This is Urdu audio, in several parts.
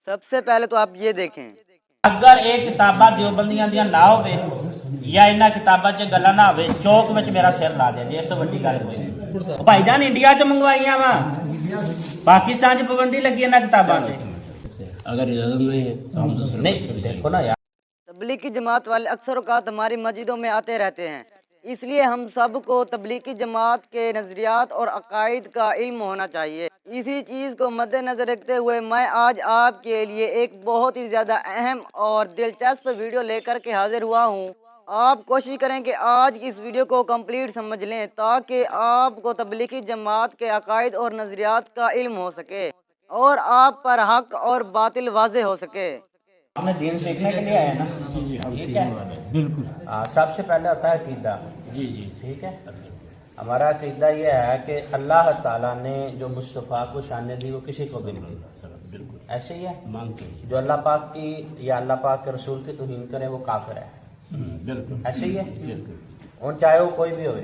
سب سے پہلے تو آپ یہ دیکھیں، اگر ایک کتاباں دیوبندیاں دیاں نہ ہوے یا انہاں کتاباں چ گلاں نہ ہوے چوک وچ میرا سر لا دے جی، اس تو وڈی گل ہوئی بھائی جان انڈیا چ منگوائیاں وا پاکستان چ پابندی لگی انہاں کتاباں تے اگر اجازت نہیں ہے تو ہم دوسرے نہیں دیکھو نا یار تبلیغی جماعت والے اکثر اوقات ہماری مسجدوں میں آتے رہتے ہیں، اس لیے ہم سب کو تبلیغی جماعت کے نظریات اور عقائد کا علم ہونا چاہیے۔ اسی چیز کو مد نظر رکھتے ہوئے میں آج آپ کے لیے ایک بہت ہی زیادہ اہم اور دلچسپ ویڈیو لے کر کے حاضر ہوا ہوں۔ آپ کوشش کریں کہ آج اس ویڈیو کو کمپلیٹ سمجھ لیں تاکہ آپ کو تبلیغی جماعت کے عقائد اور نظریات کا علم ہو سکے اور آپ پر حق اور باطل واضح ہو سکے۔ آپ نے دین سیکھنے کے لیے آئے نا، ٹھیک ہے، بالکل سب سے پہلے ہوتا ہے عقیدہ، جی ٹھیک ہے۔ ہمارا عقیدہ یہ ہے کہ اللہ تعالیٰ نے جو مصطفیٰ کو شان دی وہ کسی کو بھی نہیں دی، بالکل ایسے ہی ہے۔ مانگتے ہیں جو اللہ پاک کی یا اللہ پاک کے رسول کی توہین کرے وہ کافر ہے، بالکل ایسے ہی ہے، بالکل ان چاہے وہ کوئی بھی ہوئے۔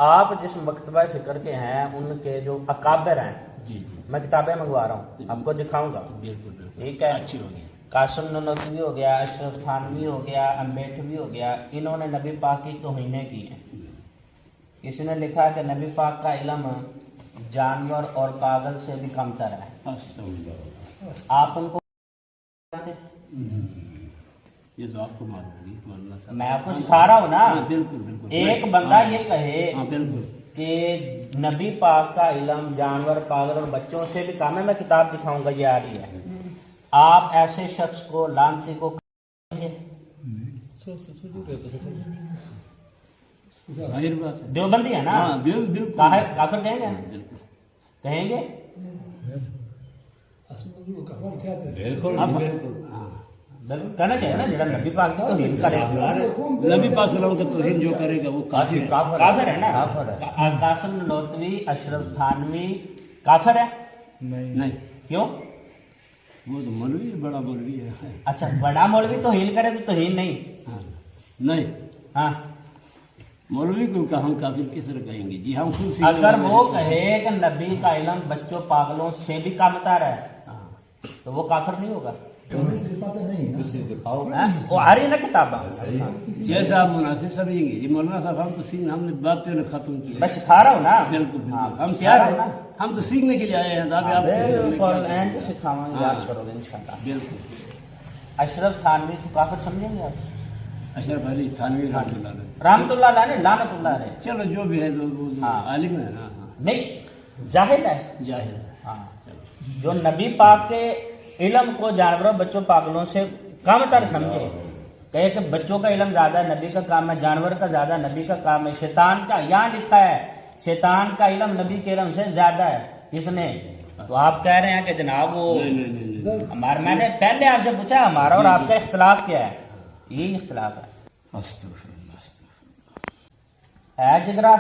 آپ جس مکتبہ فکر کے ہیں ان کے جو اکابر ہیں، جی جی میں کتابیں منگوا رہا ہوں، آپ کو دکھاؤں گا، بالکل بالکل ٹھیک ہے۔ اچھی ہوگی قاسم نانوتوی ہو گیا، اشرف تھانوی ہو گیا، امبیٹوی ہو گیا، انہوں نے نبی پاک کی توہینیں کی ہیں۔ کسی نے لکھا کہ نبی پاک کا علم جانور اور پاگل سے بھی کم تر ہے، آپ ان کو یہ تو آپ کو معلوم ہوگی مولانا صاحب، میں آپ کو سکھا رہا ہوں نا۔ بالکل بالکل ایک بندہ یہ کہے ہاں بالکل کہ نبی پاک کا علم جانور پاگل اور بچوں سے بھی کم ہے، میں کتاب دکھاؤں گا، یہ آ رہی ہے، آپ ایسے شخص کو لانتی کو کہیں گے؟ ظاہر بات ہے، دیوبندی ہے نا، ہاں بالکل کافر کہیں گے؟ بالکل کہیں گے؟ بالکل اب- بالکل ہاں بالکل کہنا چاہیے نا، جڑا نبی پاک کی توہین کرے نبی پاک صلی اللہ علیہ وسلم کا توہین جو کرے گا وہ کافر ہے۔ کافر ہے نا۔ قاسم نانوتوی، اشرف تھانوی کافر ہے؟ نہیں کیوں؟ وہ تو مولوی بڑا مولوی ہے، اچھا بڑا مولوی توہین کرے تو توہین نہیں؟ ہاں نہیں ہاں، مولوی کو ہم کافر کس طرح کہیں گے؟ جی ہم خود اگر وہ کہے کہ نبی کا علم بچوں پاگلوں سے بھی کم تر ہے تو وہ کافر نہیں ہوگا؟ ہاں؟ وہ آ رہی نا کتاباں، جیسا آپ مناسب سمجھیں گے جی مولانا صاحب، ہم تو سیکھنے، ہم نے بات پہ ختم کی میں سکھا رہا ہوں نا۔ بالکل ہاں، بالکل ہم سکھا پیار رہا ہوں نا۔ ہم تو سیکھنے کے لیے آئے ہیں آپ بالکل اینڈ سکھاواں گے، یاد کرو گے انشاءاللہ۔ بالکل اشرف تھانوی تو کافر سمجھیں گے آپ؟ اشرف علی تھانوی رحمۃ اللہ علیہ، رحمت اللہ علیہ نے لعنت اللہ علیہ، چلو جو بھی ہے وہ ہاں۔ عالم ہے، ہاں ہاں نہیں جاہل ہے، جاہل ہے، ہاں، جو نبی پاک کے علم کو جانوروں بچوں پاگلوں سے کم تر سمجھے، کہے کہ بچوں کا علم زیادہ ہے نبی کا کام ہے، جانور کا زیادہ ہے نبی کا کام ہے، شیطان کا یہاں لکھا ہے شیطان کا علم نبی کے علم سے زیادہ ہے، کس نے؟ تو آپ کہہ رہے ہیں کہ جناب وہ نہیں ہمارا، میں نے پہلے آپ سے پوچھا ہمارا اور آپ کا اختلاف کیا ہے؟ یہی اختلاف ہے۔ استغفر اللہ استغفر اللہ، ہے جگرا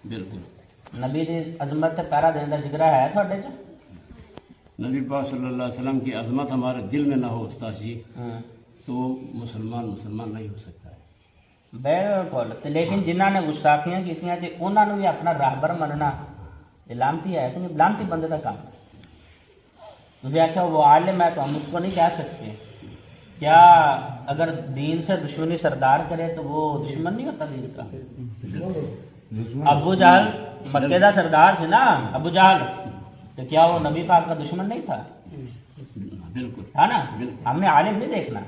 بالکل نبی دی عظمت تے پیرا دین دا جگرا ہے تھوڑے چ؟ نبی پاک صلی اللہ علیہ وسلم کی عظمت ہمارے دل میں نہ ہو استاد جی ہاں تو وہ مسلمان نہیں ہو سکتا ہے۔ بالکل، تے لیکن جنہاں نے گستاخیاں کیتیاں تے انہاں نوں بھی اپنا راہبر مننا یہ لعنتی ہے کہ نہیں؟ لعنتی بندے کا کام ہے۔ تجھے آخیا وہ عالم ہے تو ہم اس کو نہیں کہہ سکتے کیا؟ اگر دین سے دشمنی سردار کرے تو وہ دشمن نہیں ہوتا دین کا؟ ابو جہل مکے دا سردار سے نا، ابو جہل، تو کیا وہ نبی پاک کا دشمن نہیں تھا؟ بالکل ہے نا؟ ہم نے عالم نہیں دیکھنا،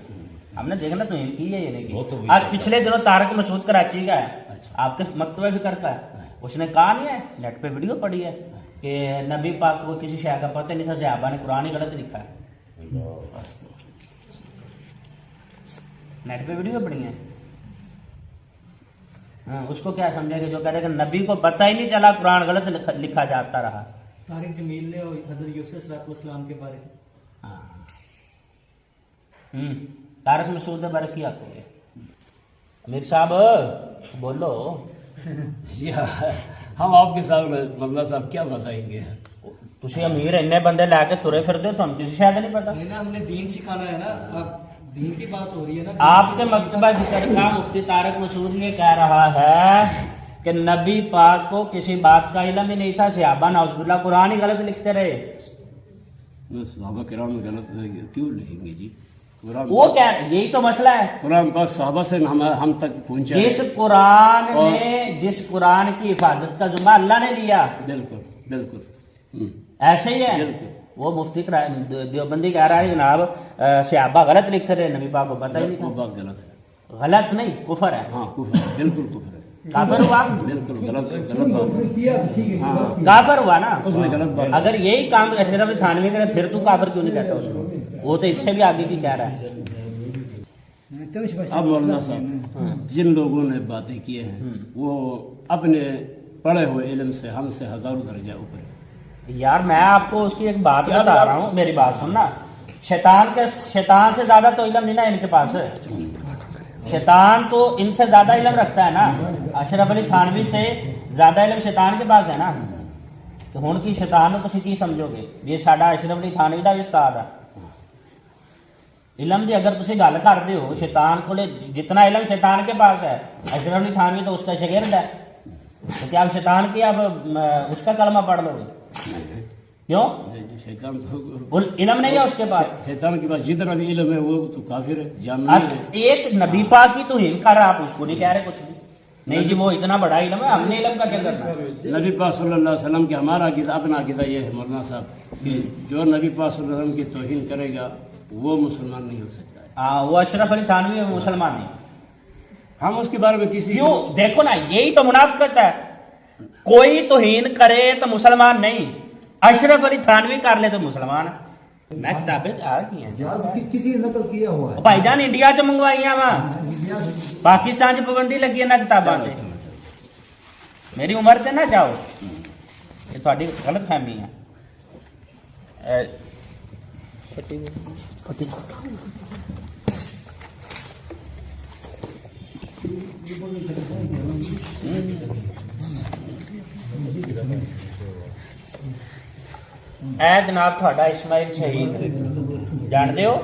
ہم نے دیکھنا تو ان کی ہے یہ نہیں کی۔ آج پچھلے دنوں طارق مسعود کراچی کا ہے، آپ کے مکتبہ فکر کا ہے، اس نے کہا نہیں ہے، نیٹ پہ ویڈیو پڑی ہے کہ نبی پاک کو کسی شے کا پتہ نہیں تھا، صحابہ نے قرآن ہی غلط لکھا ہے، نیٹ پہ ویڈیو پڑی ہے۔ ہاں، اس کو کیا سمجھے کہ جو کہہ رہے کہ نبی کو پتہ ہی نہیں چلا قرآن غلط لکھا جاتا رہا۔ طارق جمیل نے حضرت یوسف علیہ السلام کے بارے میں طارق مسعود کے بارے کی آخو گے؟ امیر صاحب بولو۔ جی ہم آپ کے سامنے مولانا صاحب کیا بتائیں گے؟ تسی امیر اتنے بندے لے کے ترے پھرتے ہو، تو ہم کسی شاید نہیں پتا۔ ہم نے دین سکھانا ہے نا، اب دین کی بات ہو رہی ہے نا۔ آپ کے مکتبہ ذکر کا مفتی طارق مسعود یہ کہہ رہا ہے کہ نبی پاک کو کسی بات کا علم ہی نہیں تھا، صحابہ نعوذ باللہ قرآن ہی غلط لکھتے رہے۔ صحابہ کرام میں غلط کیوں لکھیں گے جی؟ قرآن وہ کیا یہی تو مسئلہ ہے. قرآن پاک صحابہ سے ہم تک پہنچا ہے. جس قرآن کی حفاظت کا ذمہ اللہ نے لیا. بالکل بالکل ایسے ہی ہے. وہ مفتی دیوبندی کہہ رہا ہے جناب صحابہ غلط لکھتے رہے, نبی پاک کو پتہ ہی نہیں وہ تھا. بات غلط ہے. غلط نہیں, کفر ہے. ہاں کفر ہے, بالکل کفر ہے. کافر ہوا, بالکل غلط بات. ہاں کافر ہوا نا. اس نے غلط بات. اگر یہی کام اشرف علی تھانوی کرے پھر تو کافر کیوں نہیں کہتا اس کو؟ وہ تو اس سے بھی آگے کی کہہ رہا ہے. اب مولانا صاحب جن لوگوں نے باتیں کی ہیں وہ اپنے پڑھے ہوئے علم سے ہم سے ہزاروں درجہ اوپر ہے. یار میں آپ کو اس کی ایک بات بتا رہا ہوں, میری بات سننا. شیطان سے زیادہ تو علم نہیں نا ان کے پاس. شیطان تو ان سے زیادہ علم رکھتا ہے نا. اشرف علی تھانوی سے زیادہ علم شیطان کے پاس ہے نا. تو ہن کی شیطان کو تسی کی سمجھو گے؟ یہ ساڈا اشرف علی تھانوی دا استاد ہے. علم دی اگر تسی گل کرتے ہو, شیطان کو جتنا علم شیطان کے پاس ہے, اشرف علی تھانوی تو اس کا شاگرد ہے. تو کیا آپ شیطان کی اب اس کا کلمہ پڑھ لو گے؟ کیوں؟ شیطان تو علم نہیں ہے اس کے پاس. شیطان کے پاس جتنا بھی علم ہے وہ تو کافر ہے, جاننا اب ایک نبی پاک کی توہین کر رہا, آپ اس کو نہیں کہہ رہے کچھ بھی نہیں جی وہ اتنا بڑا علم ہے, ہم نے علم کا کیا کرنا ہے؟ نبی پاک صلی اللہ علیہ وسلم کے ہمارا عقیدہ اپنا عقیدہ یہ ہے مولانا صاحب کہ جو نبی پاک صلی اللہ علیہ وسلم کی توہین کرے گا وہ مسلمان نہیں ہو سکتا ہے. ہاں وہ اشرف علی تھانوی مسلمان نہیں. ہم اس کے بارے میں کسی کیوں؟ دیکھو نا یہی تو منافقت ہے. کوئی توہین کرے تو مسلمان نہیں, اشرف علی تھانوی کر لے تو مسلمان. میں کتابیں تیار کی ہیں, کسی نے نقل کیا ہوا ہے. بھائی جان انڈیا چ منگوائی وا, پاکستان چ پابندی لگی ہے نا کتاباں سے. میری عمر سے نہ جاؤ, یہ تھوڑی غلط فہمی ہے. اے جناب تھوڑا اسماعیل شہید جانتے ہو؟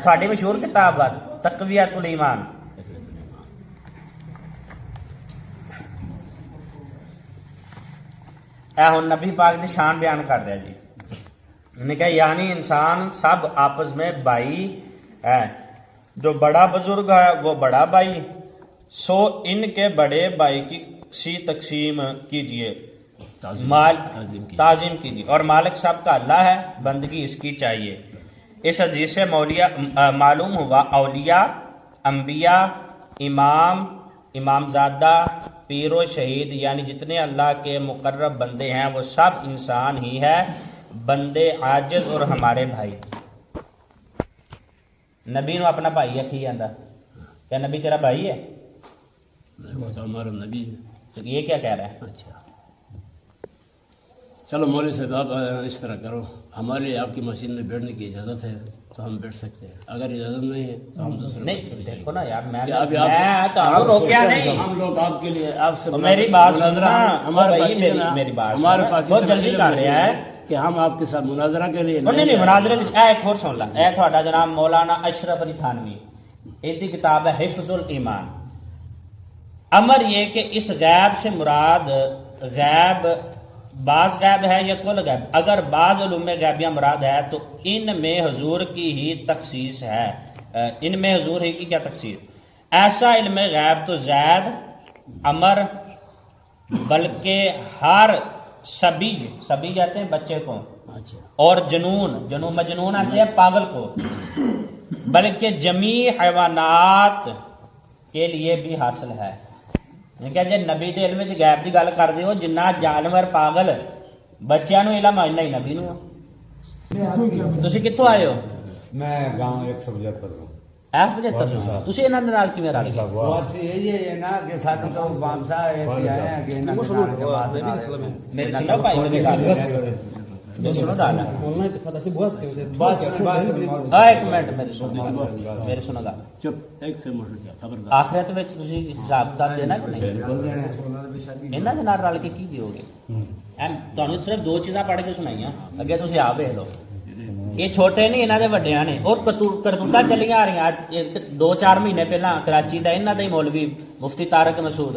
تھوڑی مشہور کتاب ہے تقویۃ الایمان. اے ہن نبی پاک دی شان بیان کر دیا جی. انہوں نے کہا یعنی انسان سب آپس میں بھائی ہے, جو بڑا بزرگ ہے وہ بڑا بھائی, سو ان کے بڑے بھائی کی سی تقسیم کیجئے, تعظیم کیجیے, اور مالک صاحب کا اللہ ہے, بندگی اس کی چاہیے. اس حدیث سے معلوم ہوا اولیاء, انبیاء, امام زادہ, پیر و شہید یعنی جتنے اللہ کے مقرب بندے ہیں وہ سب انسان ہی ہے, بندے عاجز اور ہمارے بھائی. نبی نو اپنا بھائی ہے کی آندا, کیا نبی تیرا بھائی ہے؟ وہ تو ہمارا نبی ہے. تو یہ کیا کہہ رہا ہے؟ اچھا چلو مولوی صاحب آپ اس طرح کرو, ہمارے آپ کی مشین میں بیٹھنے کی اجازت ہے تو ہم بیٹھ سکتے ہیں, اگر اجازت نہیں ہے تو ہم دوسرے نہیں. دیکھو نا یار میں تو روکیا نہیں, ہم لوگ آپ کے لیے آپ سے میری بات مناظرہ میری بات ہمارے پاس بہت جلدی کر رہا ہے کہ ہم آپ کے ساتھ مناظرہ کے لیے نہیں مناظرے. ایک اور سن لا, اے تھوڑا جناب مولانا اشرف علی تھانوی, ان کی کتاب ہے حفظ الایمان. امر یہ کہ اس غیب سے مراد غیب بعض غیب ہے یا کل غیب؟ اگر بعض علوم غیبیہ مراد ہے تو ان میں حضور کی ہی تخصیص ہے. ان میں حضور ہی کی کیا تخصیص؟ ایسا علم غیب تو زید, امر, بلکہ ہر سبی کہتے ہیں بچے کو, اور مجنون آتے ہیں پاگل کو, بلکہ جمیع حیوانات کے لیے بھی حاصل ہے. کہ جی نبی دے علم غیب کی گل کر دیو, جنہ جانور پاگل بچیاں نو علم آئنا ہی نبی نو. تسی کتھوں آئے ہو؟ میں گاؤں 175 ہوں. تسی انہاں دے نال کیویں رل گئے؟ بس یہی ہے نا کہ ساتھ تو بامسا ایسے آئے ہیں کہ انہاں کے نال جماعت نال میرے سنو بھائی میری گل میرے سنو گل ایک منٹ میرے سنو گل چپ ایک سے خبردار. آخرت وچ تسی حساب کتاب دینا کہ نہیں؟ انہاں دے نال رل کے کی دیو گے؟ تانوں صرف دو چیزاں پڑھ کے سنائیاں, اگے تسی آپ ویکھ لو. یہ چھوٹے نہیں انہاں دے وڈیاں نے, اور کرتوتاں چلیاں آ رہی. 2-4 مہینے پہلا کراچی دا انہاں دا ہی مولوی مفتی طارق مسعود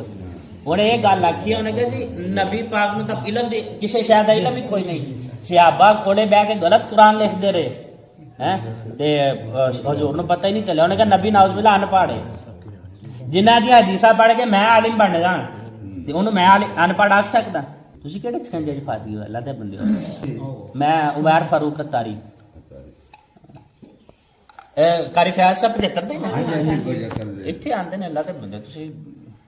انہیں یہ گل آکھی, انہیں کہ جی نبی پاک نو تب علم دی کسی شے دا علم ہی کوئی نہیں, صحابہ کوڑے بہ کے غلط قرآن لکھ دے رہے ہیں تے حضور نو پتہ ہی نہیں چلیا، انہیں کہا نبی ناؤز باللہ ان پڑھ ہے جنہ دی حدیثاں پڑھ کے میں عالم بن جاں تے انہوں میں ان پڑھ آکھ سکدا؟ تسی کیڑے چھنجے وچ پھس گئے ہو اللہ دے بندے ہو؟ میں عمر فاروق قطاری قاری فیاض صاحب 75 دے اتنے آندے نے اللہ دے بندے، تسی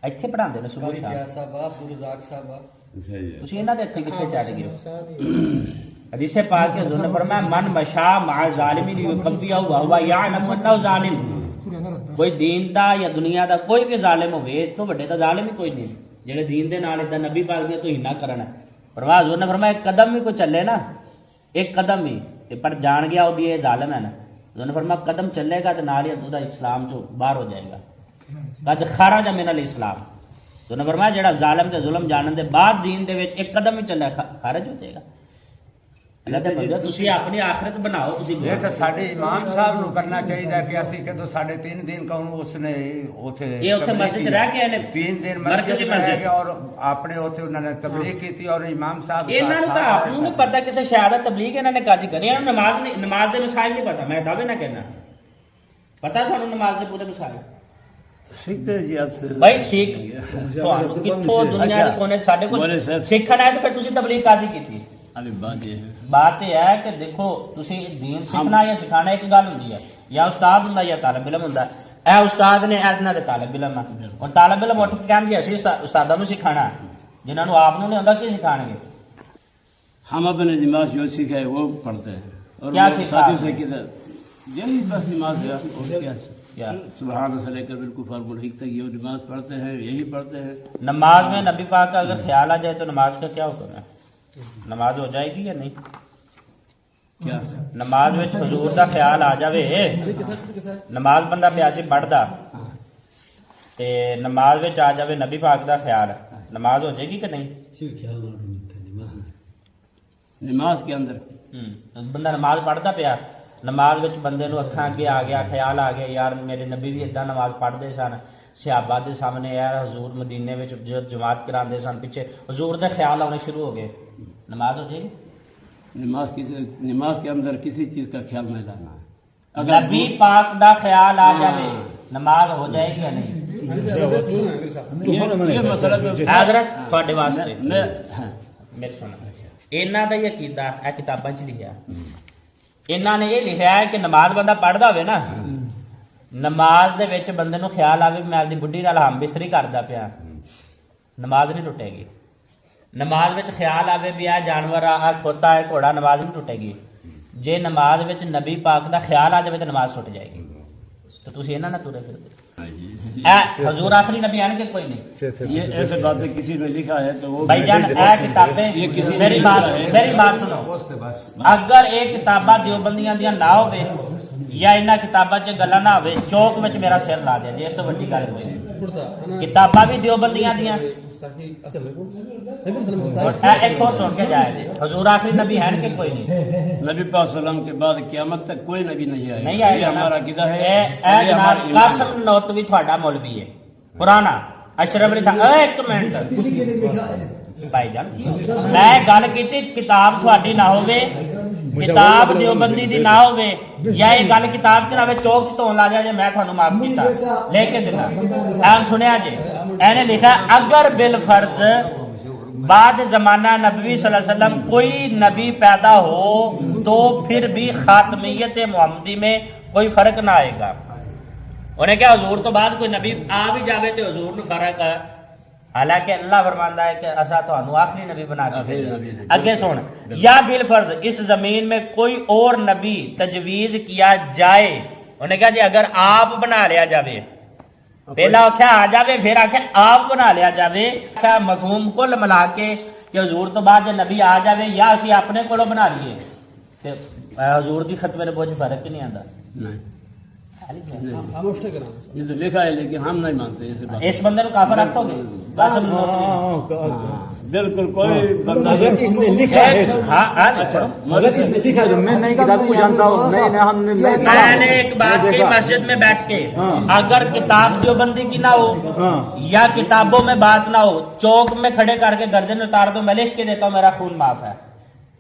ਇੱਥੇ ਪੜਾਉਂਦੇ ਨੇ ਸੁਬਹ ਸ਼ਾਮ فیاض صاحب عبد الرزاق صاحب ਤੁਸੀਂ ਇਹਨਾਂ ਦੇ ਇੱਥੇ ਕਿੱਥੇ ਚੜ ਗਏ ਹੋ? حدیث پاک کے حضور نے فرمایا من مشا مع ظالمین یکفیہ وهو یعلم انه ظالم، کوئی دین دا یا دنیا دا کوئی بھی ظالم ہوے تو بڑے دا ظالم ہی کوئی نہیں جڑے دین دے نال ادا نبی پاک دی توہین نہ کرن۔ فرمایا حضور نے فرمایا ایک قدم بھی کوئی چلے نا، ایک قدم بھی پر جان گیا وہ بھی یہ ظالم ہے نا، حضور نے فرمایا قدم چلے گا تو نال ہی دا اسلام چوں باہر ہو جائے گا، قد خرج من الاسلام۔ حضور نے فرمایا جڑا ظالم تے ظلم جانن دے بعد دین دے وچ ایک قدم ہی چلے خارج ہو جائے گا۔ اللہ دے بندے تسی اپنی آخرت بناؤ، تسی یہ تو ساڈے امام صاحب نو کرنا چاہیے کہ اسی کدو 3.5 دن کا اس نے اوتھے یہ اوتھے مسجد رہ کے نے 3 دن مسجد میں رہ کے اور اپنے اوتھے انہوں نے تبلیغ کی تھی اور امام صاحب انہاں نوں تاں آپ نوں نہیں پتہ کسے شہادت تبلیغ انہاں نے کاجی کرنی، انہاں نماز دے مسائل نہیں پتہ، میں دعوے نہ کہنا پتہ تھانوں نماز دے پورے مسائل سیکھتے جی آپ سے بھائی سیکھ تھانوں کتھوں دنیا دے کونے ساڈے کول سیکھنا ہے تو پھر تسی تبلیغ کاجی کیتی؟ ابھی بات یہ ہے بات یہ ہے کہ دیکھو تسی دین سیکھنا یا سکھانا ایک گل ہوندی ہے، یا استاد ہوندا یا طالب علم ہوندا، اے استاد نے ادنا دے طالب علم اور طالب علم اٹھ کے کہن جی اسی استاداں نوں سکھانا جنہاں نوں آپ نوں نہیں ہوندا کی سکھان گے؟ ہم اپنے نماز جو سیکھا ہے وہ پڑھتے ہیں اور کیا وہ سیکھا ساتھی سے کدھر یہی بس نماز ہے اور کیا سبحان سے لے کر بالکل فرق الحق تک یہ نماز پڑھتے ہیں یہی پڑھتے ہیں۔ نماز میں نبی پاک کا اگر خیال آ جائے تو نماز کا کیا حکم ہے؟ نماز ہو جائے گی یا نہیں؟ کیا نماز وچ حضور دا خیال آ جاوے، نماز بندہ پیاسی پڑھدا تے نماز وچ آ جاوے نبی پاک دا خیال، نماز ہو جائے گی کہ نہیں؟ نماز کے اندر بندہ نماز پڑھدا پیا، نماز وچ بندے نو اکھاں اگے آ گیا، خیال آ گیا یار میرے نبی بھی اداں نماز پڑھدے سن، صحابہ دے سامنے یار حضور مدینے وچ جو جماعت کراندے سن پیچھے حضور دے خیال آنے شروع ہو گئے، نماز ہو جائے گی؟ نماز کے اندر کسی چیز کا خیال نہیں لانا ہے۔ نبی پاک دا خیال آ جاوے نماز ہو جائے گی یا نہیں؟ یہ مسئلہ حضرت تھوڑے واسطے ہاں میرے سنو انہاں دا یہ عقیدہ اے کتاباں چ لکھیا، انہاں نے یہ لکھیا ہے کہ نماز بندہ پڑھدا ہوئے نا، نماز دے وچ بندے نو خیال آوے میں اپنی بڈھی نال ہم بستری کردا پیا، نماز نہیں ٹوٹے گی۔ نماز وچ خیال آوے بھی آ جانور آ کھوتا ہے گھوڑا، نماز نہیں ٹوٹے گی۔ جے نماز وچ نبی پاک دا خیال آ جائے تو نماز ٹوٹ جائے گی۔ تو تسی انہاں نہ تورے پھردے حضور آخری نبی آنے کے کوئی نہیں، یہ ایسے باتیں کسی نے لکھا ہے تو وہ بھائی جان اے کتابیں یہ کسی میری بات سنو، اگر اے کتاباں دیوبندیاں دیاں نہ ہوے یا انہاں کتاباں چ گلاں نہ ہوے چوک وچ میرا سر لا دیا جی، اس تو وڈی گل ہوئی کتاباں بھی دیوبندیاں دیاں ایک اور سن کے جائے جی حضور آخری نبی ہے کہ کوئی نہیں؟ نبی پاک صلی اللہ علیہ وسلم کے بعد قیامت تک کوئی نبی نہیں آئے، نہیں آئے یہ ہمارا عقیدہ ہے۔ اے جناب قاسم نوتوی تھوڑا مولوی ہے پرانا، اشرف علی تھا ایک منٹ بھائی جان میں گل کیتی کتاب تھوڑی نہ ہوے، کتاب دیوبندی دی نہ ہوے یا یہ گل کتاب چ نہ ہوے چوک چ تون لا جائے میں تھانوں معاف کیتا لے کے دینا۔ اہم سنیا جی اینے لکھا اگر بالفرض بعد زمانہ نبوی صلی اللہ علیہ وسلم کوئی نبی پیدا ہو تو پھر بھی خاتمیت محمدی میں کوئی فرق نہ آئے گا۔ انہیں کہا حضور تو بعد کوئی نبی آ بھی جاوے تو حضور نو فرق ہے، حالانکہ اللہ فرماندا ہے کہ اسا تانوں آخری نبی بنا کے بھیجا۔ اگے سن یا بالفرض اس زمین میں کوئی اور نبی تجویز کیا جائے، انہیں کہا جی اگر آپ بنا لیا جاوے، پہلا آخیا آ جاوے پھر آخیا آپ بنا لیا جاوے، آخیا مفہوم کل ملا کے کہ حضور تو بعد جب نبی آ جاوے یا اسی اپنے کولو بنا لیے تے حضور دی ختم نبوت فرق نہیں آندا۔ یہ تو لکھا ہے لیکن ہم نہیں مانتے ایسے بات۔ اس بندے کو کافر رکھو گے؟ بالکل کوئی بندہ اس نے لکھا ہے ہاں مگر اس نے لکھا ہے میں نہیں کتاب کو جانتا ہوں، میں نے ایک بات کی مسجد میں بیٹھ کے اگر کتاب دیوبندی کی نہ ہو یا کتابوں میں بات نہ ہو چوک میں کھڑے کر کے گردن اتار دو میں لکھ کے دیتا ہوں میرا خون معاف ہے،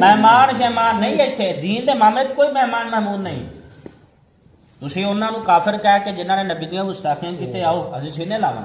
ਮਹਿਮਾਨ ਸ਼ਹਿਮਾਨ ਨਹੀਂ ਇੱਥੇ, ਦੀਨ ਦੇ ਮਾਮਲੇ 'ਚ ਕੋਈ ਮਹਿਮਾਨ ਮਹਿਮੂਦ ਨਹੀਂ। ਤੁਸੀਂ ਉਹਨਾਂ ਨੂੰ ਕਾਫਰ ਕਹਿ ਕੇ ਜਿਨ੍ਹਾਂ ਨੇ ਨਬੀ ਦੀਆਂ ਗੁਸਤਾਖੀਆਂ ਕੀਤੇ, ਆਓ ਅਸੀਂ ਸੀਨੇ ਲਾਵਾਂ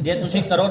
ਜੇ ਤੁਸੀਂ ਕਰੋ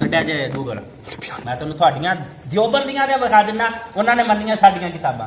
ਕੱਢਿਆ ਜੇ ਗੂਗਲ, ਮੈਂ ਤੁਹਾਨੂੰ ਤੁਹਾਡੀਆਂ ਦਿਓਬੰਦੀਆਂ ਦੇ ਵਿਖਾ ਦਿੰਨਾ, ਉਹਨਾਂ ਨੇ ਮੰਨੀਆਂ ਸਾਡੀਆਂ ਕਿਤਾਬਾਂ।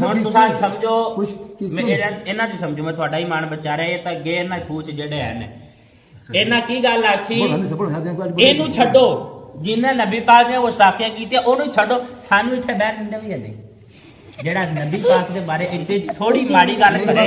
ਹੁਣ ਤੁਸੀਂ ਸਮਝੋ, ਕੁਛ ਕਿਸ ਮੈਂ ਇਹਨਾਂ ਦੀ ਸਮਝੋ, ਮੈਂ ਤੁਹਾਡਾ ਹੀ ਮਾਣ ਬਚਾ ਰਿਹਾ। ਇਹ ਤਾਂ ਗਏ ਇਹਨਾਂ ਖੂਚ ਜਿਹੜੇ ਹਨ, ਇਹਨਾਂ ਕੀ ਗੱਲ ਆਖੀ, ਇਹਨੂੰ ਛੱਡੋ, ਜਿਨ੍ਹਾਂ ਨਬੀ ਪਾਕ ਦੀਆਂ ਗੁਸਤਾਖੀਆਂ ਕੀਤੀਆਂ ਉਹਨੂੰ ਛੱਡੋ, ਸਾਨੂੰ ਇੱਥੇ ਬਹਿਣ ਦਿੰਦੇ ਵੀ ਨਹੀਂ। ਜਿਹੜਾ ਨਬੀ ਪਾਕ ਦੇ ਬਾਰੇ ਇੱਥੇ ਥੋੜੀ ਮਾੜੀ ਗੱਲ ਕਰੇ,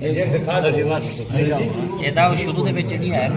ਇਹ ਤਾਂ ਸ਼ੁਰੂ ਦੇ ਵਿੱਚ ਜਿਹੜੀ ਹੈ ਨਾ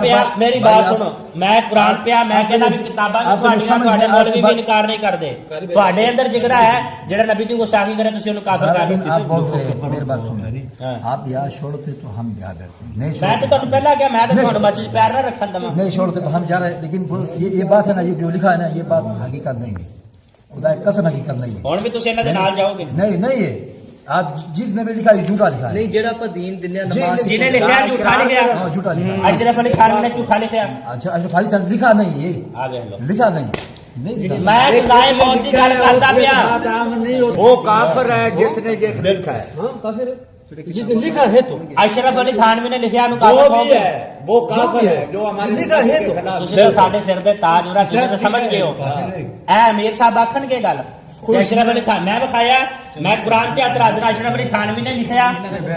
پہ میری بات سنو میں قرآن پہ میں کہنا بھی کتاباں تھوڑے مولوی بھی انکار نہیں کر دے تھوڑے اندر جگرا ہے جڑا نبی دی گستاخی کرے تسی انہوں کافر کر دو آپ بول رہے ہیں میری بات سنیں آپ یہاں چھوڑتے تو ہم یہاں رہتے نہیں میں تو تمہیں پہلا کیا میں تو تمہیں مسجد پیار نہ رکھن دما نہیں چھوڑتے تو ہم جا رہے ہیں لیکن یہ بات ہے نا یہ جو لکھا ہے نا یہ بات حقیقت نہیں ہے خدا کی قسم حقیقت نہیں ہے ہن بھی تسی انہاں دے نال جاؤ گے نہیں ہے آپ جس نے بھی لکھا ہے جھوٹا لکھا ہے نہیں جڑا پر دین دنیا نماز جی نے لکھا جھوٹا لکھا ہاں جھوٹا لکھا ہے اشرف علی خان نے جھوٹا لکھا اچھا اشرف علی خان لکھا نہیں ہے آ گئے لوگ لکھا نہیں میں سائیں موت کی گل کرتا پیا وہ کافر ہے جس نے یہ لکھا ہے، ہاں کافر ہے جس نے لکھا ہے تو اشرف علی تھانوی نے لکھیا نو جو کافر بھی کہو ہے وہ کافر ہے جو ہمارے لکھا ہے تو تسی تو ساڈے سر دے تاج ورا تسی تو سمجھ گئے ہو اے امیر صاحب آکھن کے گل اشرف علی تھان میں بخایا میں قرآن کے اعتراض اشرف علی تھانوی نے لکھیا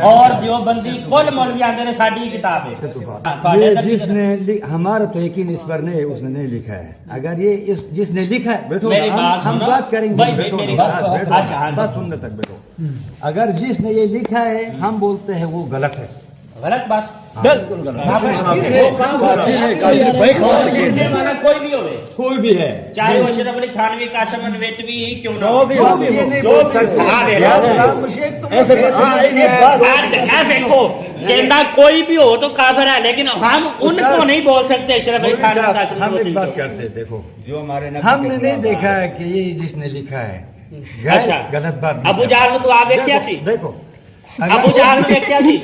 اور دیوبندی کل مولوی آندے نے ساڈی کتاب ہے یہ جس نے ہمارا تو یقین اس پر نہیں ہے اس نے نہیں لکھا ہے اگر یہ جس نے لکھا ہے بیٹھو میری بات ہم سنو بات کریں گے بھائی بیٹھو میری نا، بات بیٹھو، اچھا ہاں بات سننے تک بیٹھو اگر جس نے یہ لکھا ہے ہم بولتے ہیں وہ غلط ہے غلط بات بالکل لکھنے والا کوئی بھی ہوئے کوئی بھی ہے چاہے وہ اشرف علی تھانوی قاسم انویٹوی ہی کیوں نہ دیکھو کہنا کوئی بھی ہو تو کافر ہے لیکن ہم ان کو نہیں بول سکتے اشرف علی تھانوی قاسم ہم ایک انویٹوی بات کرتے ہیں، دیکھو جو ہمارے نبی ہم کے نے نہیں خلاف دیکھا ہے کہ یہ جس نے لکھا ہے اچھا غلط بات نہیں ابو کرتا۔ جہل کو آپ دیکھیا سی دیکھو ابو جہل نے دیکھیا سی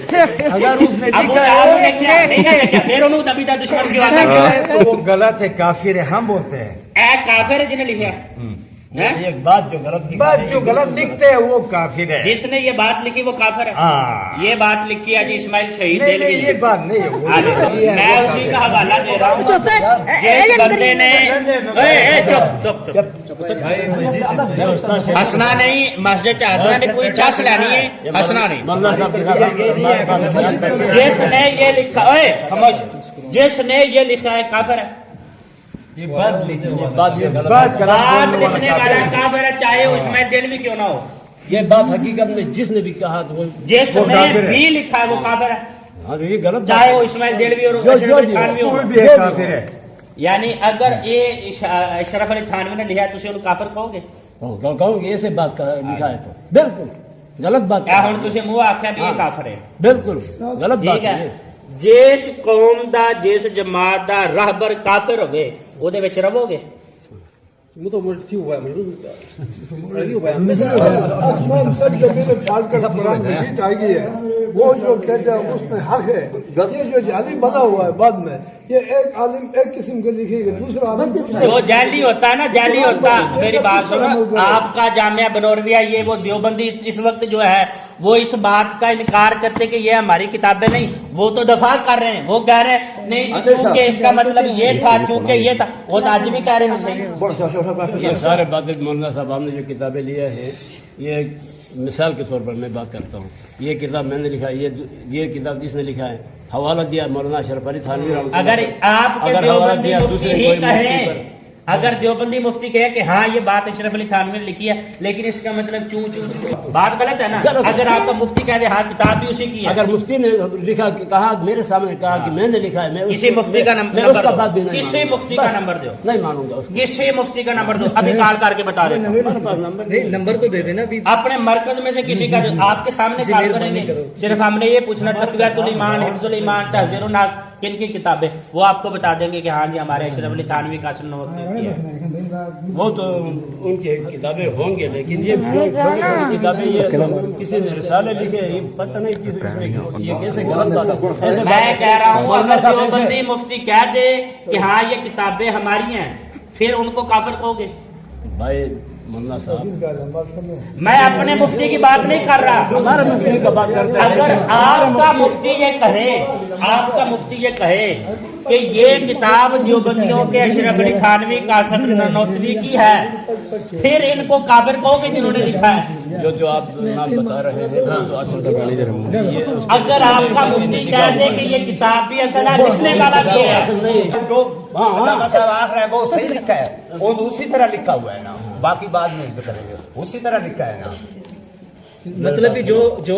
اگر اس نے ابو لکھا جہل نے ہے دیکھیا نہیں نہ دیکھیا پھر انہوں نبی دا دشمن کیوں آتا تو وہ غلط ہے کافر ہے ہم بولتے ہیں اے کافر ہے جنہیں لکھیا ایک بات جو غلط لکھتے ہیں وہ کافر ہے جس نے یہ بات لکھی وہ کافر ہے ہاں یہ بات لکھی ہے جی اسماعیل شہید نہیں دہلوی نہیں نے یہ بات نہیں ہے وہ میں اسی کا حوالہ دے رہا ہوں جس بندے نے چپ ہسنا نہیں مسجد ہسنا نہیں کوئی چس لینی ہے ہسنا نہیں جس نے یہ لکھا خاموش جس نے یہ لکھا ہے کافر ہے بات لکھنے والا کافر ہے چاہے وہ اسماعیل دہلوی کیوں نہ ہو یہ بات حقیقت میں جس نے بھی کہا تو جس نے بھی لکھا ہے وہ کافر ہے یہ غلط چاہے وہ اسماعیل دہلوی اور اشرف علی تھانوی ہو کوئی بھی ہے کافر ہے یعنی اگر یہ اشرف علی تھانوی نے لکھا ہے تو اسے انہوں کافر کہو گے کہوں گے ایسے بات لکھا ہے تو بالکل غلط بات کیا ہوں تجھے منہ آخیا بھی یہ کافر ہے بالکل غلط ٹھیک بات ہے ہے جس قوم دا جس جماعت دا راہبر کافر ہوئے وہ دے وچ رہو گے آسمان سب زمین پھاڑ کر قرآن مجید آئی ہے وہ جو کہتے ہیں اس میں حق ہے یہ جو جعلی بنا ہوا ہے بعد میں یہ ایک عالم ایک قسم کے لکھے گا دوسرا عالم جو جعلی ہوتا ہے نا جعلی ہوتا میری بات سنو آپ کا جامعہ بنورویہ یہ وہ دیوبندی اس وقت جو ہے وہ اس بات کا انکار کرتے کہ یہ ہماری کتابیں نہیں وہ تو دفاع کر رہے ہیں وہ کہہ رہے ہیں نہیں چونکہ اس کا مطلب یہ تھا چونکہ یہ تھا وہ تو آج بھی کہہ رہے ہیں صحیح یہ سارے باتیں مولانا صاحب ہم نے جو کتابیں لیا ہے یہ مثال کے طور پر میں بات کرتا ہوں یہ کتاب میں نے لکھا یہ کتاب جس نے لکھا ہے حوالہ دیا مولانا اشرف علی تھانوی اگر آپ کے دیوبندی مفتی ہی کہیں اگر دیوبندی مفتی کہے کہ ہاں یہ بات اشرف علی تھانوی نے لکھی ہے لیکن اس کا مطلب چوں بات غلط ہے نا اگر آپ کا مفتی کہہ دے ہاں کتاب بھی اسی کی ہے اگر مفتی نے لکھا کہا میرے سامنے کہا کہ میں نے لکھا ہے میں کسی مفتی کا نمبر دو کسی مفتی کا نمبر دو نہیں مانوں گا کسی مفتی کا نمبر دو ابھی کال کر کے بتا دیتا نہیں نمبر تو دے دینا ابھی اپنے مرکز میں سے کسی کا آپ کے سامنے کال کریں گے صرف ہم نے یہ پوچھنا تقویۃ الایمان حفظ الایمان تحذیر الناس کن کی کتابیں وہ آپ کو بتا دیں گے کہ ہاں جی ہمارے اشرف علی تھانوی قاسم نوکی ہے وہ تو ان کی کتابیں ہوں گے لیکن یہ چھوٹی چھوٹی کتابیں یہ کسی نے رسالے لکھے یہ پتہ نہیں یہ کیسے غلط بات ہے میں کہہ رہا ہوں اگر دیوبندی مفتی کہہ دے کہ ہاں یہ کتابیں ہماری ہیں پھر ان کو کافر کہو گے بھائی مولانا صاحب میں اپنے مفتی کی بات نہیں کر رہا ہمارے مفتی کا بات کرتے ہیں اگر آپ کا مفتی یہ کہے آپ کا مفتی یہ کہے کہ یہ کتاب دیوبندیوں کے اشرف علی تھانوی قاسم نانوتوی کی ہے پھر ان کو کافر کہو گے جنہوں نے لکھا ہے جو آپ نام بتا رہے ہیں اگر آپ کا مفتی کہہ دے کہ یہ کتاب بھی اصل ہے لکھنے والا بھی ہے جو وہ صحیح لکھا ہے وہ اسی طرح لکھا ہوا ہے نا باقی بات نہیں کریں گے اسی طرح لکھا ہے نا مطلب جو